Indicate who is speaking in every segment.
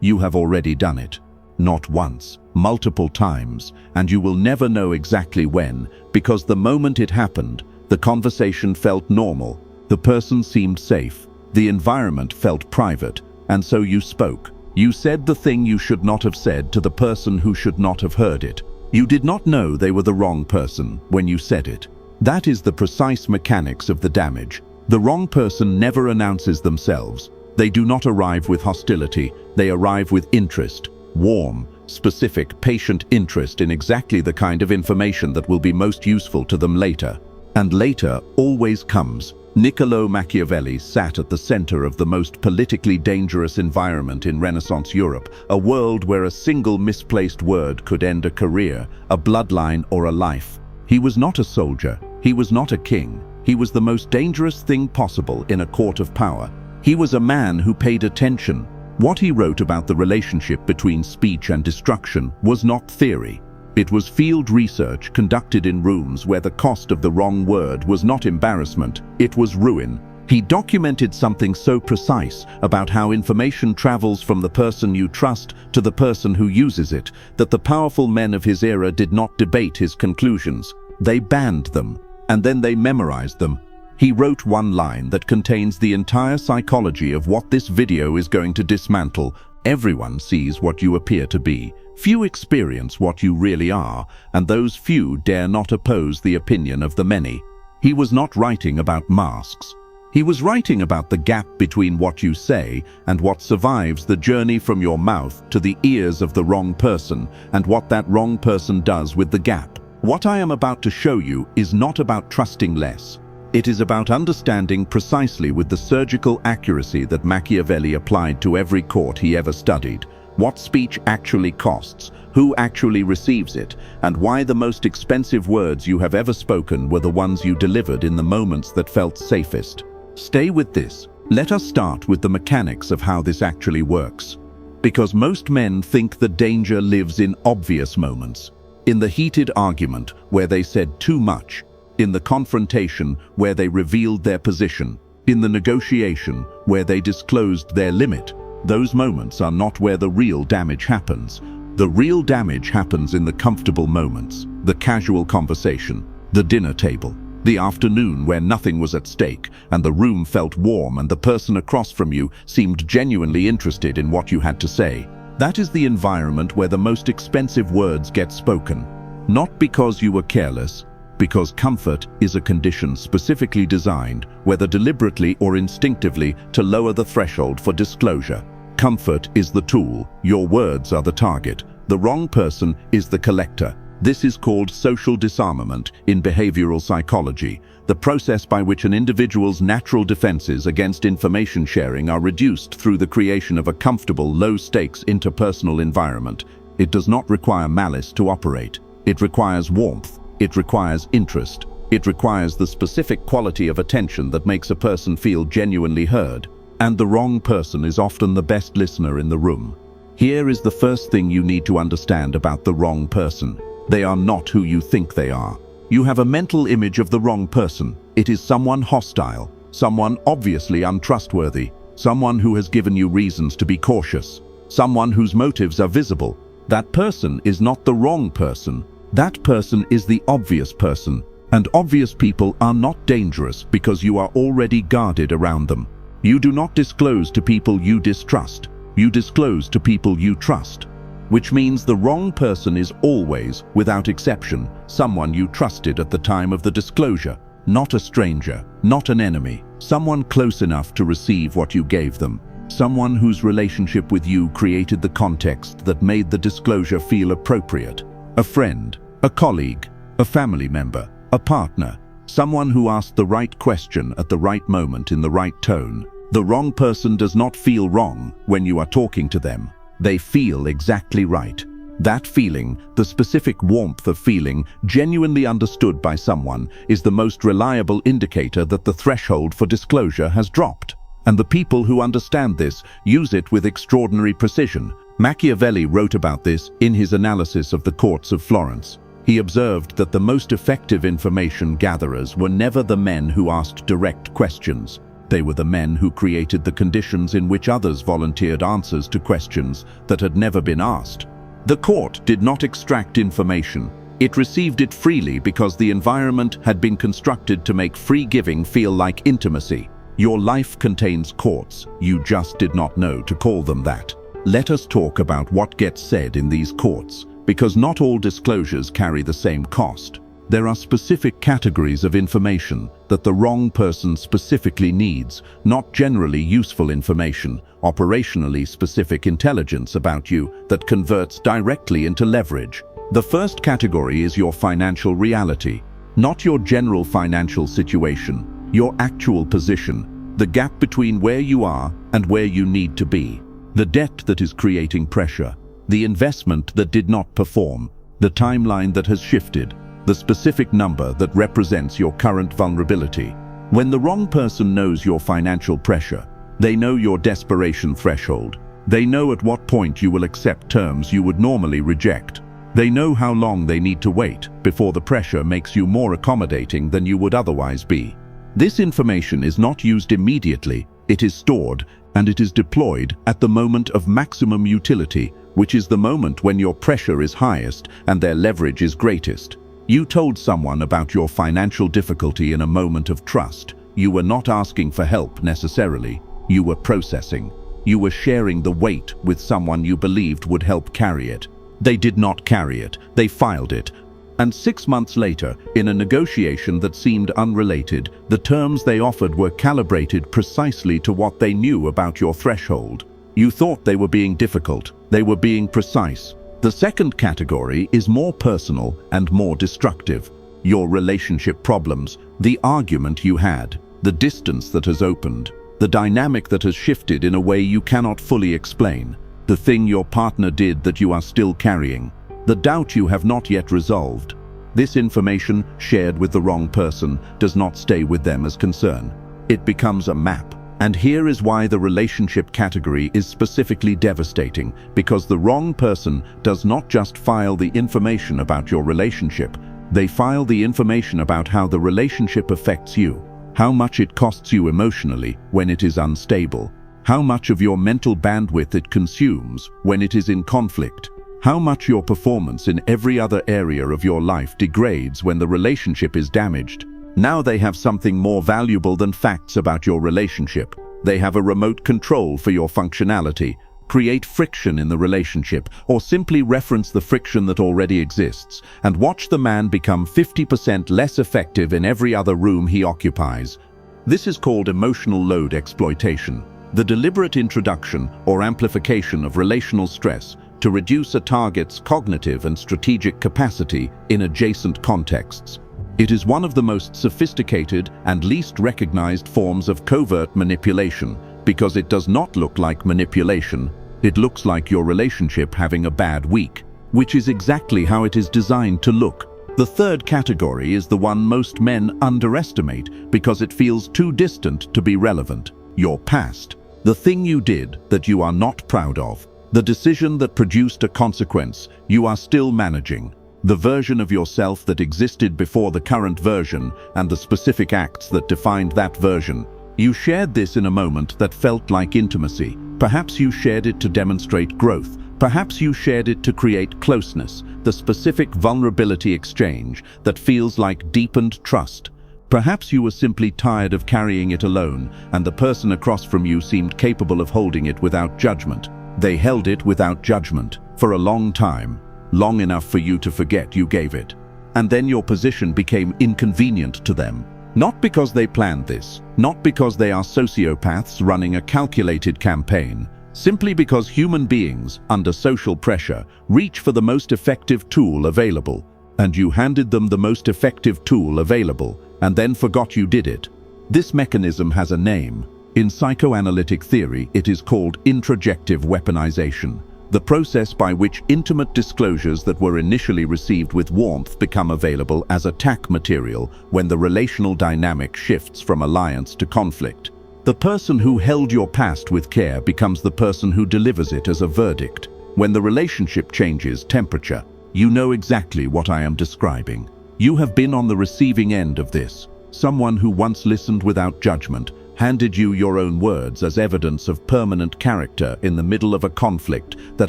Speaker 1: you have already done it. Not once, multiple times, and you will never know exactly when, because the moment it happened, the conversation felt normal, the person seemed safe, the environment felt private, and so you spoke. You said the thing you should not have said to the person who should not have heard it. You did not know they were the wrong person when you said it. That is the precise mechanics of the damage. The wrong person never announces themselves. They do not arrive with hostility, they arrive with interest. Warm, specific, patient interest in exactly the kind of information that will be most useful to them later. And later always comes. Niccolo Machiavelli sat at the center of the most politically dangerous environment in Renaissance Europe, a world where a single misplaced word could end a career, a bloodline, or a life. He was not a soldier, he was not a king, he was the most dangerous thing possible in a court of power. He was a man who paid attention. What he wrote about the relationship between speech and destruction was not theory. It was field research conducted in rooms where the cost of the wrong word was not embarrassment, it was ruin. He documented something so precise about how information travels from the person you trust to the person who uses it, that the powerful men of his era did not debate his conclusions. They banned them, and then they memorized them. He wrote one line that contains the entire psychology of what this video is going to dismantle. Everyone sees what you appear to be. Few experience what you really are, and those few dare not oppose the opinion of the many. He was not writing about masks. He was writing about the gap between what you say and what survives the journey from your mouth to the ears of the wrong person, and what that wrong person does with the gap. What I am about to show you is not about trusting less. It is about understanding precisely with the surgical accuracy that Machiavelli applied to every court he ever studied, what speech actually costs, who actually receives it, and why the most expensive words you have ever spoken were the ones you delivered in the moments that felt safest. Stay with this. Let us start with the mechanics of how this actually works. Because most men think the danger lives in obvious moments. In the heated argument where they said too much, in the confrontation where they revealed their position, in the negotiation where they disclosed their limit. Those moments are not where the real damage happens. The real damage happens in the comfortable moments, the casual conversation, the dinner table, the afternoon where nothing was at stake and the room felt warm and the person across from you seemed genuinely interested in what you had to say. That is the environment where the most expensive words get spoken. Not because you were careless, because comfort is a condition specifically designed, whether deliberately or instinctively, to lower the threshold for disclosure. Comfort is the tool, your words are the target, the wrong person is the collector. This is called social disarmament in behavioral psychology, the process by which an individual's natural defenses against information sharing are reduced through the creation of a comfortable, low-stakes interpersonal environment. It does not require malice to operate. It requires warmth. It requires interest. It requires the specific quality of attention that makes a person feel genuinely heard. And the wrong person is often the best listener in the room. Here is the first thing you need to understand about the wrong person. They are not who you think they are. You have a mental image of the wrong person. It is someone hostile, someone obviously untrustworthy, someone who has given you reasons to be cautious, someone whose motives are visible. That person is not the wrong person. That person is the obvious person, and obvious people are not dangerous because you are already guarded around them. You do not disclose to people you distrust. You disclose to people you trust, which means the wrong person is always, without exception, someone you trusted at the time of the disclosure, not a stranger, not an enemy, someone close enough to receive what you gave them, someone whose relationship with you created the context that made the disclosure feel appropriate. A friend, a colleague, a family member, a partner, someone who asked the right question at the right moment in the right tone. The wrong person does not feel wrong when you are talking to them. They feel exactly right. That feeling, the specific warmth of feeling, genuinely understood by someone, is the most reliable indicator that the threshold for disclosure has dropped. And the people who understand this use it with extraordinary precision. Machiavelli wrote about this in his analysis of the courts of Florence. He observed that the most effective information gatherers were never the men who asked direct questions. They were the men who created the conditions in which others volunteered answers to questions that had never been asked. The court did not extract information. It received it freely because the environment had been constructed to make free giving feel like intimacy. Your life contains courts. You just did not know to call them that. Let us talk about what gets said in these courts, because not all disclosures carry the same cost. There are specific categories of information that the wrong person specifically needs, not generally useful information, operationally specific intelligence about you that converts directly into leverage. The first category is your financial reality, not your general financial situation, your actual position, the gap between where you are and where you need to be, the debt that is creating pressure, the investment that did not perform, the timeline that has shifted, the specific number that represents your current vulnerability. When the wrong person knows your financial pressure, they know your desperation threshold. They know at what point you will accept terms you would normally reject. They know how long they need to wait before the pressure makes you more accommodating than you would otherwise be. This information is not used immediately, it is stored, and it is deployed at the moment of maximum utility, which is the moment when your pressure is highest and their leverage is greatest. You told someone about your financial difficulty in a moment of trust. You were not asking for help necessarily. You were processing. You were sharing the weight with someone you believed would help carry it. They did not carry it. They filed it. And 6 months later, in a negotiation that seemed unrelated, the terms they offered were calibrated precisely to what they knew about your threshold. You thought they were being difficult. They were being precise. The second category is more personal and more destructive. Your relationship problems, the argument you had, the distance that has opened, the dynamic that has shifted in a way you cannot fully explain, the thing your partner did that you are still carrying, the doubt you have not yet resolved. This information, shared with the wrong person, does not stay with them as concern. It becomes a map. And here is why the relationship category is specifically devastating, because the wrong person does not just file the information about your relationship, they file the information about how the relationship affects you, how much it costs you emotionally when it is unstable, how much of your mental bandwidth it consumes when it is in conflict, how much your performance in every other area of your life degrades when the relationship is damaged. Now they have something more valuable than facts about your relationship. They have a remote control for your functionality, create friction in the relationship, or simply reference the friction that already exists, and watch the man become 50% less effective in every other room he occupies. This is called emotional load exploitation, the deliberate introduction or amplification of relational stress to reduce a target's cognitive and strategic capacity in adjacent contexts. It is one of the most sophisticated and least recognized forms of covert manipulation because it does not look like manipulation. It looks like your relationship having a bad week, which is exactly how it is designed to look. The third category is the one most men underestimate because it feels too distant to be relevant. Your past. The thing you did that you are not proud of. The decision that produced a consequence you are still managing. The version of yourself that existed before the current version and the specific acts that defined that version. You shared this in a moment that felt like intimacy. Perhaps you shared it to demonstrate growth. Perhaps you shared it to create closeness, the specific vulnerability exchange that feels like deepened trust. Perhaps you were simply tired of carrying it alone, and the person across from you seemed capable of holding it without judgment. They held it without judgment for a long time. Long enough for you to forget you gave it. And then your position became inconvenient to them. Not because they planned this, not because they are sociopaths running a calculated campaign, simply because human beings, under social pressure, reach for the most effective tool available. And you handed them the most effective tool available, and then forgot you did it. This mechanism has a name. In psychoanalytic theory, it is called introjective weaponization. The process by which intimate disclosures that were initially received with warmth become available as attack material when the relational dynamic shifts from alliance to conflict. The person who held your past with care becomes the person who delivers it as a verdict. When the relationship changes temperature, you know exactly what I am describing. You have been on the receiving end of this. Someone who once listened without judgment handed you your own words as evidence of permanent character in the middle of a conflict that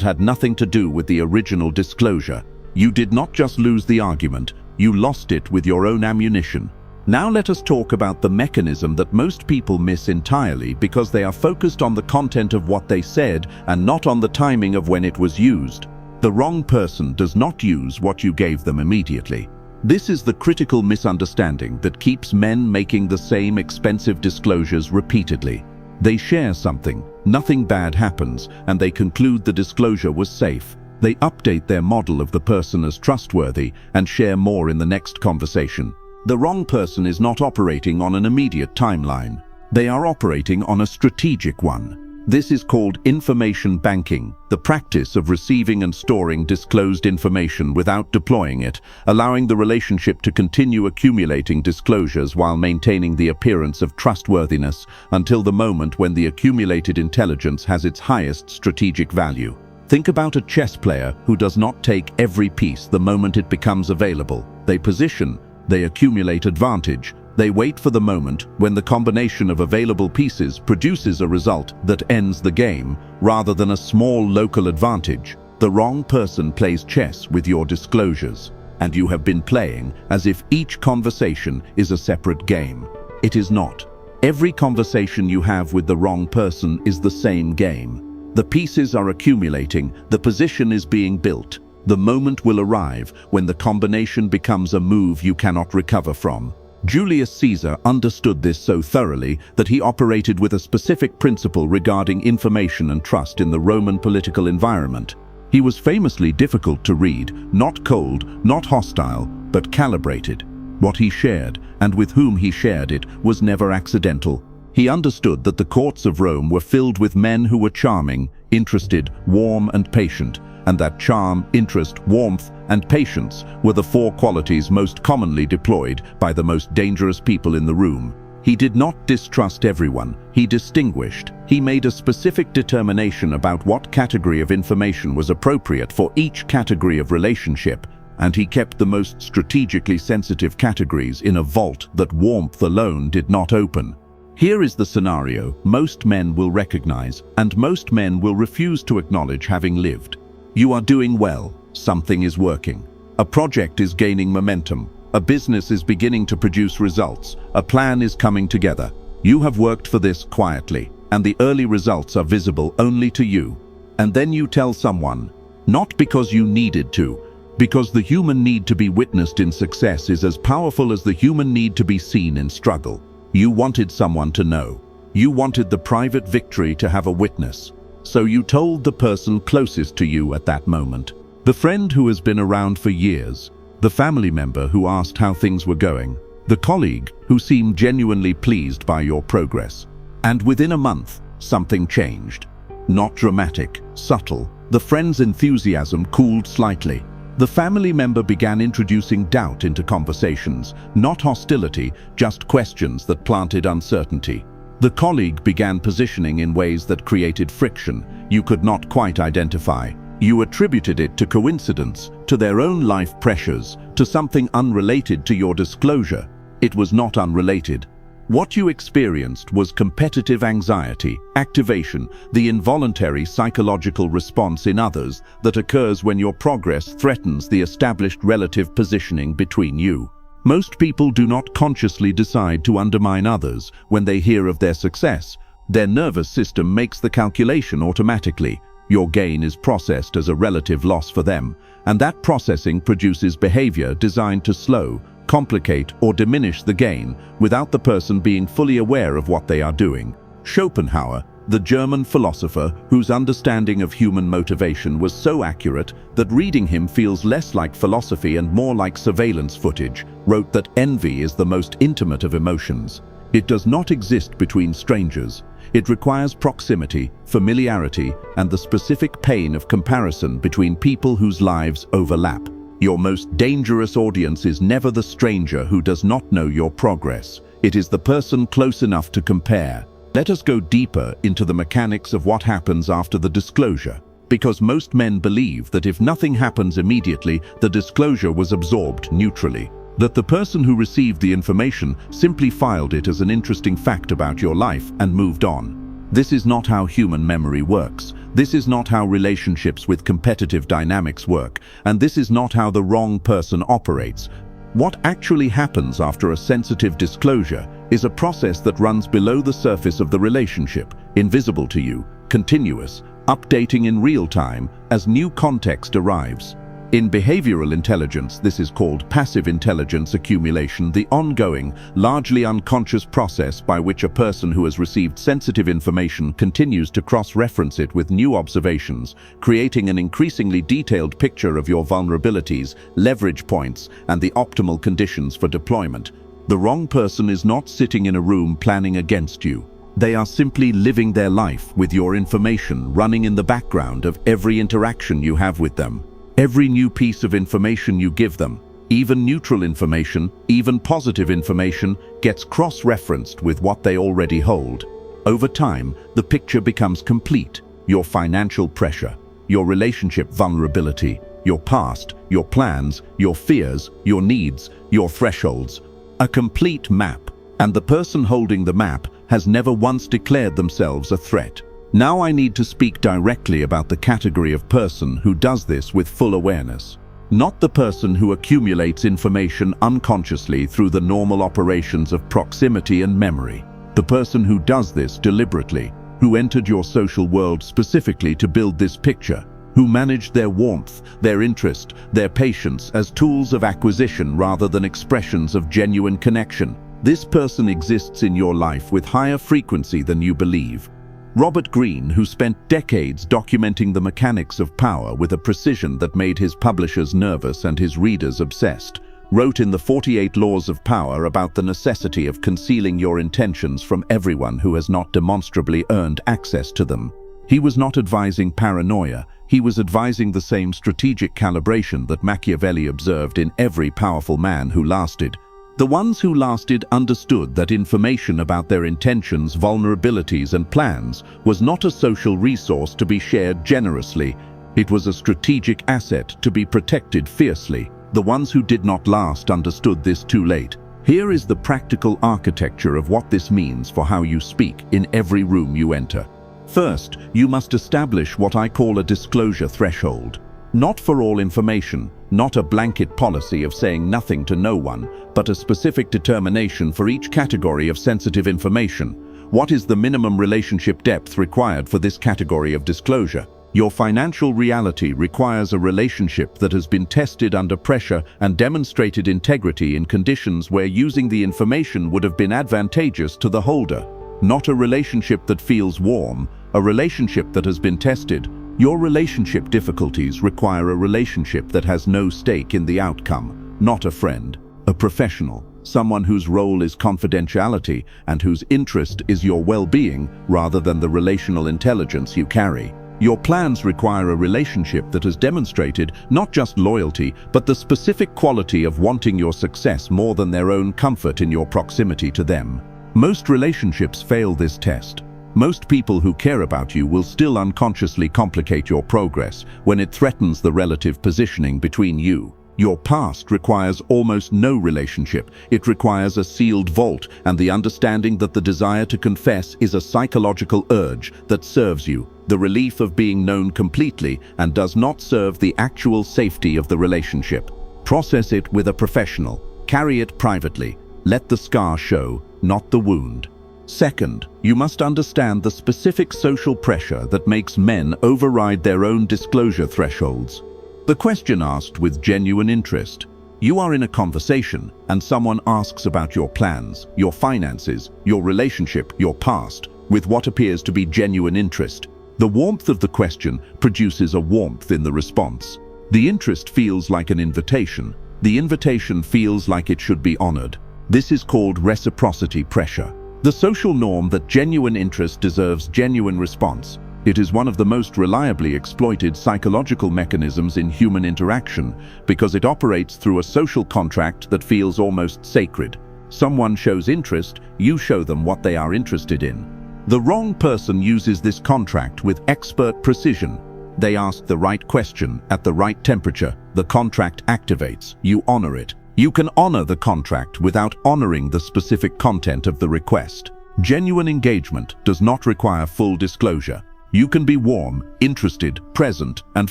Speaker 1: had nothing to do with the original disclosure. You did not just lose the argument, you lost it with your own ammunition. Now let us talk about the mechanism that most people miss entirely because they are focused on the content of what they said and not on the timing of when it was used. The wrong person does not use what you gave them immediately. This is the critical misunderstanding that keeps men making the same expensive disclosures repeatedly. They share something, nothing bad happens, and they conclude the disclosure was safe. They update their model of the person as trustworthy and share more in the next conversation. The wrong person is not operating on an immediate timeline. They are operating on a strategic one. This is called information banking, the practice of receiving and storing disclosed information without deploying it, allowing the relationship to continue accumulating disclosures while maintaining the appearance of trustworthiness until the moment when the accumulated intelligence has its highest strategic value. Think about a chess player who does not take every piece the moment it becomes available. They position, they accumulate advantage. They wait for the moment when the combination of available pieces produces a result that ends the game, rather than a small local advantage. The wrong person plays chess with your disclosures, and you have been playing as if each conversation is a separate game. It is not. Every conversation you have with the wrong person is the same game. The pieces are accumulating, the position is being built. The moment will arrive when the combination becomes a move you cannot recover from. Julius Caesar understood this so thoroughly that he operated with a specific principle regarding information and trust in the Roman political environment. He was famously difficult to read, not cold, not hostile, but calibrated. What he shared, and with whom he shared it, was never accidental. He understood that the courts of Rome were filled with men who were charming, interested, warm, and patient, and that charm, interest, warmth, and patience were the four qualities most commonly deployed by the most dangerous people in the room. He did not distrust everyone, he distinguished. He made a specific determination about what category of information was appropriate for each category of relationship, and he kept the most strategically sensitive categories in a vault that warmth alone did not open. Here is the scenario most men will recognize, and most men will refuse to acknowledge having lived. You are doing well. Something is working. A project is gaining momentum. A business is beginning to produce results. A plan is coming together. You have worked for this quietly, and the early results are visible only to you. And then you tell someone, not because you needed to, because the human need to be witnessed in success is as powerful as the human need to be seen in struggle. You wanted someone to know. You wanted the private victory to have a witness. So you told the person closest to you at that moment. The friend who has been around for years, the family member who asked how things were going, the colleague who seemed genuinely pleased by your progress. And within a month, something changed. Not dramatic, subtle. The friend's enthusiasm cooled slightly. The family member began introducing doubt into conversations, not hostility, just questions that planted uncertainty. The colleague began positioning in ways that created friction you could not quite identify. You attributed it to coincidence, to their own life pressures, to something unrelated to your disclosure. It was not unrelated. What you experienced was competitive anxiety, activation, the involuntary psychological response in others that occurs when your progress threatens the established relative positioning between you. Most people do not consciously decide to undermine others when they hear of their success. Their nervous system makes the calculation automatically. Your gain is processed as a relative loss for them, and that processing produces behavior designed to slow, complicate, or diminish the gain without the person being fully aware of what they are doing. Schopenhauer, the German philosopher whose understanding of human motivation was so accurate that reading him feels less like philosophy and more like surveillance footage, wrote that envy is the most intimate of emotions. It does not exist between strangers. It requires proximity, familiarity, and the specific pain of comparison between people whose lives overlap. Your most dangerous audience is never the stranger who does not know your progress. It is the person close enough to compare. Let us go deeper into the mechanics of what happens after the disclosure, because most men believe that if nothing happens immediately, the disclosure was absorbed neutrally. That the person who received the information simply filed it as an interesting fact about your life and moved on. This is not how human memory works. This is not how relationships with competitive dynamics work, and this is not how the wrong person operates. What actually happens after a sensitive disclosure is a process that runs below the surface of the relationship, invisible to you, continuous, updating in real time as new context arrives. In behavioral intelligence, this is called passive intelligence accumulation, the ongoing, largely unconscious process by which a person who has received sensitive information continues to cross-reference it with new observations, creating an increasingly detailed picture of your vulnerabilities, leverage points, and the optimal conditions for deployment. The wrong person is not sitting in a room planning against you. They are simply living their life with your information running in the background of every interaction you have with them. Every new piece of information you give them, even neutral information, even positive information, gets cross-referenced with what they already hold. Over time, the picture becomes complete. Your financial pressure, your relationship vulnerability, your past, your plans, your fears, your needs, your thresholds. A complete map, and the person holding the map has never once declared themselves a threat. Now I need to speak directly about the category of person who does this with full awareness. Not the person who accumulates information unconsciously through the normal operations of proximity and memory. The person who does this deliberately, who entered your social world specifically to build this picture, who managed their warmth, their interest, their patience as tools of acquisition rather than expressions of genuine connection. This person exists in your life with higher frequency than you believe. Robert Greene, who spent decades documenting the mechanics of power with a precision that made his publishers nervous and his readers obsessed, wrote in the 48 Laws of Power about the necessity of concealing your intentions from everyone who has not demonstrably earned access to them. He was not advising paranoia, he was advising the same strategic calibration that Machiavelli observed in every powerful man who lasted. The ones who lasted understood that information about their intentions, vulnerabilities, and plans was not a social resource to be shared generously. It was a strategic asset to be protected fiercely. The ones who did not last understood this too late. Here is the practical architecture of what this means for how you speak in every room you enter. First, you must establish what I call a disclosure threshold. Not for all information, not a blanket policy of saying nothing to no one, but a specific determination for each category of sensitive information. What is the minimum relationship depth required for this category of disclosure? Your financial reality requires a relationship that has been tested under pressure and demonstrated integrity in conditions where using the information would have been advantageous to the holder. Not a relationship that feels warm, a relationship that has been tested. Your relationship difficulties require a relationship that has no stake in the outcome, not a friend, a professional, someone whose role is confidentiality and whose interest is your well-being rather than the relational intelligence you carry. Your plans require a relationship that has demonstrated not just loyalty, but the specific quality of wanting your success more than their own comfort in your proximity to them. Most relationships fail this test. Most people who care about you will still unconsciously complicate your progress when it threatens the relative positioning between you. Your past requires almost no relationship. It requires a sealed vault and the understanding that the desire to confess is a psychological urge that serves you, the relief of being known completely, and does not serve the actual safety of the relationship. Process it with a professional. Carry it privately. Let the scar show, not the wound. Second, you must understand the specific social pressure that makes men override their own disclosure thresholds. The question asked with genuine interest. You are in a conversation and someone asks about your plans, your finances, your relationship, your past, with what appears to be genuine interest. The warmth of the question produces a warmth in the response. The interest feels like an invitation. The invitation feels like it should be honored. This is called reciprocity pressure. The social norm that genuine interest deserves genuine response. It is one of the most reliably exploited psychological mechanisms in human interaction because it operates through a social contract that feels almost sacred. Someone shows interest, you show them what they are interested in. The wrong person uses this contract with expert precision. They ask the right question at the right temperature. The contract activates. You honor it. You can honor the contract without honoring the specific content of the request. Genuine engagement does not require full disclosure. You can be warm, interested, present, and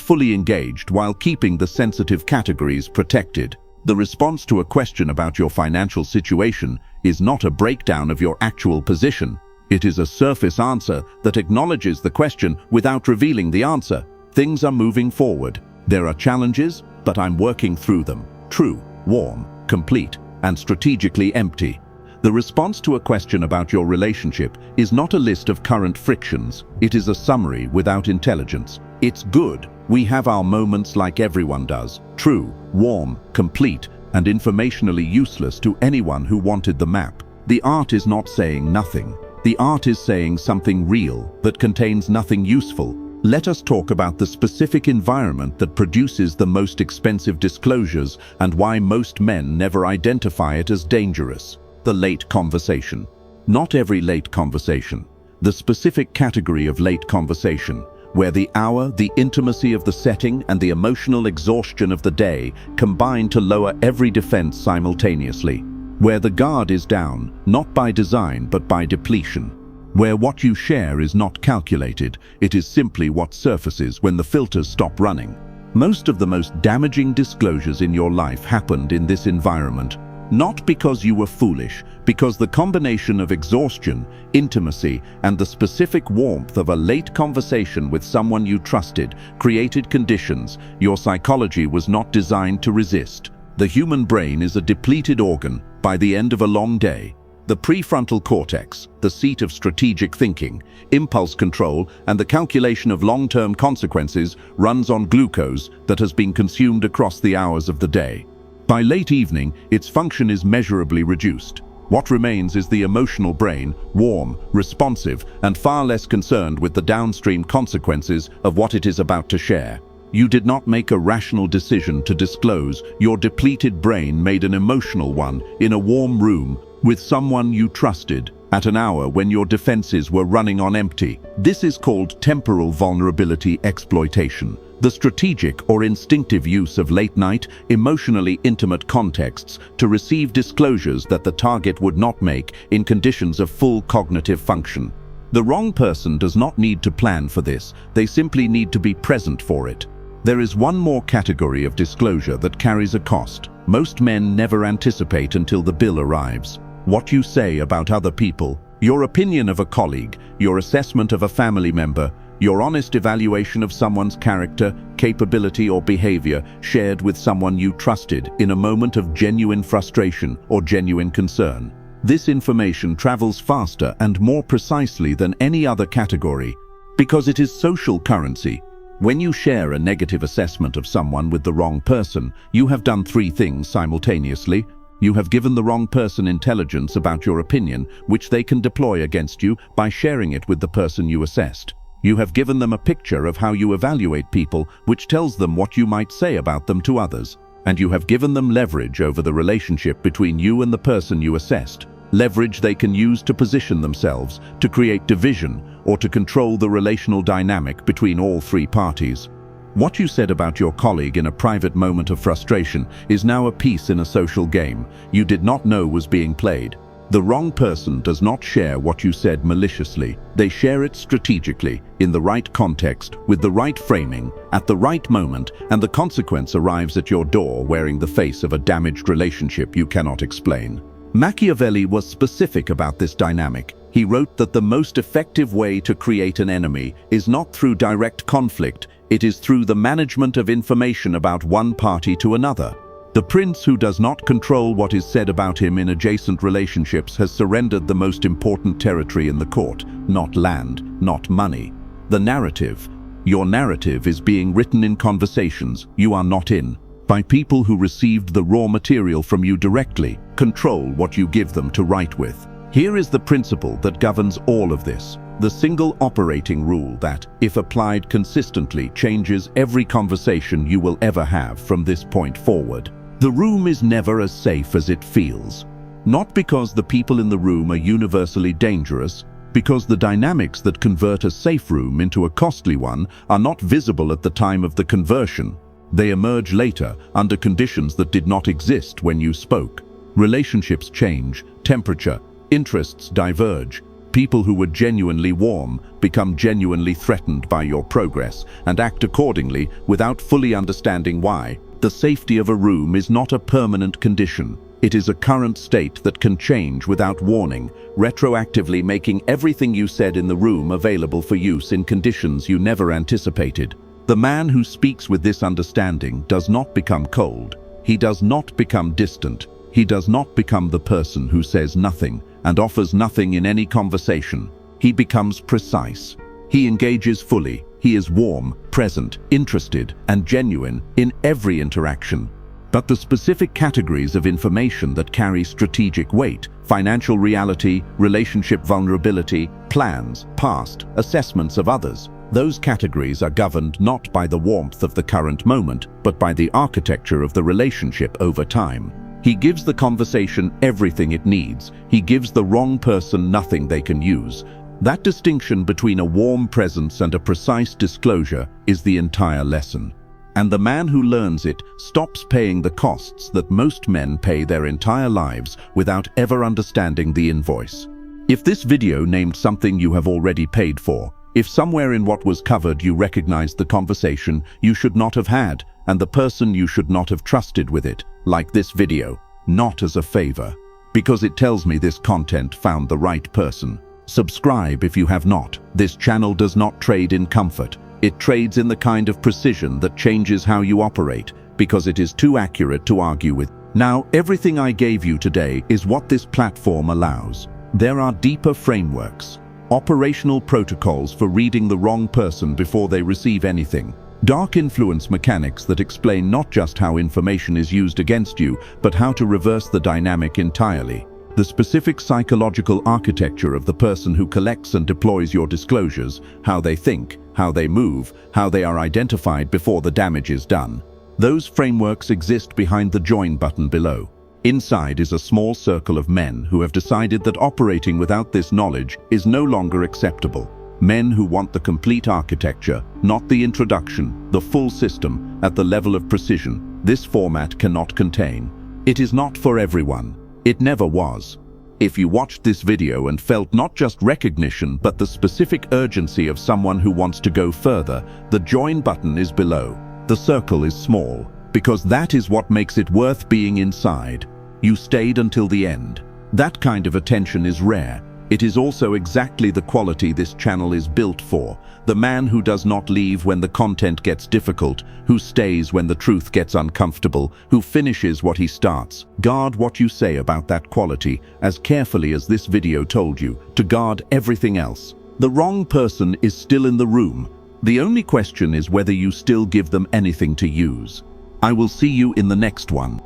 Speaker 1: fully engaged while keeping the sensitive categories protected. The response to a question about your financial situation is not a breakdown of your actual position. It is a surface answer that acknowledges the question without revealing the answer. Things are moving forward. There are challenges, but I'm working through them. True, warm, complete, and strategically empty. The response to a question about your relationship is not a list of current frictions. It is a summary without intelligence. It's good. We have our moments like everyone does. True, warm, complete, and informationally useless to anyone who wanted the map. The art is not saying nothing. The art is saying something real that contains nothing useful. Let us talk about the specific environment that produces the most expensive disclosures and why most men never identify it as dangerous. The late conversation. Not every late conversation. The specific category of late conversation, where the hour, the intimacy of the setting, and the emotional exhaustion of the day combine to lower every defense simultaneously. Where the guard is down, not by design but by depletion. Where what you share is not calculated, it is simply what surfaces when the filters stop running. Most of the most damaging disclosures in your life happened in this environment. Not because you were foolish, because the combination of exhaustion, intimacy, and the specific warmth of a late conversation with someone you trusted created conditions your psychology was not designed to resist. The human brain is a depleted organ by the end of a long day. The prefrontal cortex, the seat of strategic thinking, impulse control, and the calculation of long-term consequences, runs on glucose that has been consumed across the hours of the day. By late evening, its function is measurably reduced. What remains is the emotional brain, warm, responsive, and far less concerned with the downstream consequences of what it is about to share. You did not make a rational decision to disclose. Your depleted brain made an emotional one in a warm room with someone you trusted at an hour when your defenses were running on empty. This is called temporal vulnerability exploitation. The strategic or instinctive use of late-night, emotionally intimate contexts to receive disclosures that the target would not make in conditions of full cognitive function. The wrong person does not need to plan for this, they simply need to be present for it. There is one more category of disclosure that carries a cost. Most men never anticipate until the bill arrives. What you say about other people, your opinion of a colleague, your assessment of a family member, your honest evaluation of someone's character, capability, or behavior shared with someone you trusted in a moment of genuine frustration or genuine concern. This information travels faster and more precisely than any other category because it is social currency. When you share a negative assessment of someone with the wrong person, you have done three things simultaneously. You have given the wrong person intelligence about your opinion, which they can deploy against you by sharing it with the person you assessed. You have given them a picture of how you evaluate people, which tells them what you might say about them to others. And you have given them leverage over the relationship between you and the person you assessed. Leverage they can use to position themselves, to create division, or to control the relational dynamic between all three parties. What you said about your colleague in a private moment of frustration is now a piece in a social game you did not know was being played. The wrong person does not share what you said maliciously. They share it strategically, in the right context, with the right framing, at the right moment, and the consequence arrives at your door wearing the face of a damaged relationship you cannot explain. Machiavelli was specific about this dynamic. He wrote that the most effective way to create an enemy is not through direct conflict, it is through the management of information about one party to another. The prince who does not control what is said about him in adjacent relationships has surrendered the most important territory in the court, not land, not money. The narrative. Your narrative is being written in conversations you are not in, by people who received the raw material from you directly. Control what you give them to write with. Here is the principle that governs all of this. The single operating rule that, if applied consistently, changes every conversation you will ever have from this point forward. The room is never as safe as it feels. Not because the people in the room are universally dangerous, because the dynamics that convert a safe room into a costly one are not visible at the time of the conversion. They emerge later under conditions that did not exist when you spoke. Relationships change, temperature, interests diverge. People who were genuinely warm become genuinely threatened by your progress and act accordingly without fully understanding why. The safety of a room is not a permanent condition. It is a current state that can change without warning, retroactively making everything you said in the room available for use in conditions you never anticipated. The man who speaks with this understanding does not become cold. He does not become distant. He does not become the person who says nothing and offers nothing in any conversation. He becomes precise. He engages fully. He is warm, present, interested, and genuine in every interaction. But the specific categories of information that carry strategic weight, financial reality, relationship vulnerability, plans, past, assessments of others, those categories are governed not by the warmth of the current moment, but by the architecture of the relationship over time. He gives the conversation everything it needs. He gives the wrong person nothing they can use. That distinction between a warm presence and a precise disclosure is the entire lesson. And the man who learns it stops paying the costs that most men pay their entire lives without ever understanding the invoice. If this video named something you have already paid for, if somewhere in what was covered you recognized the conversation you should not have had, and the person you should not have trusted with it, like this video, not as a favor, because it tells me this content found the right person. Subscribe if you have not. This channel does not trade in comfort. It trades in the kind of precision that changes how you operate, because it is too accurate to argue with. Now, everything I gave you today is what this platform allows. There are deeper frameworks, operational protocols for reading the wrong person before they receive anything. Dark influence mechanics that explain not just how information is used against you, but how to reverse the dynamic entirely. The specific psychological architecture of the person who collects and deploys your disclosures, how they think, how they move, how they are identified before the damage is done. Those frameworks exist behind the join button below. Inside is a small circle of men who have decided that operating without this knowledge is no longer acceptable. Men who want the complete architecture, not the introduction, the full system, at the level of precision this format cannot contain. It is not for everyone. It never was. If you watched this video and felt not just recognition but the specific urgency of someone who wants to go further, the join button is below. The circle is small, because that is what makes it worth being inside. You stayed until the end. That kind of attention is rare. It is also exactly the quality this channel is built for. The man who does not leave when the content gets difficult, who stays when the truth gets uncomfortable, who finishes what he starts. Guard what you say about that quality as carefully as this video told you to guard everything else. The wrong person is still in the room. The only question is whether you still give them anything to use. I will see you in the next one.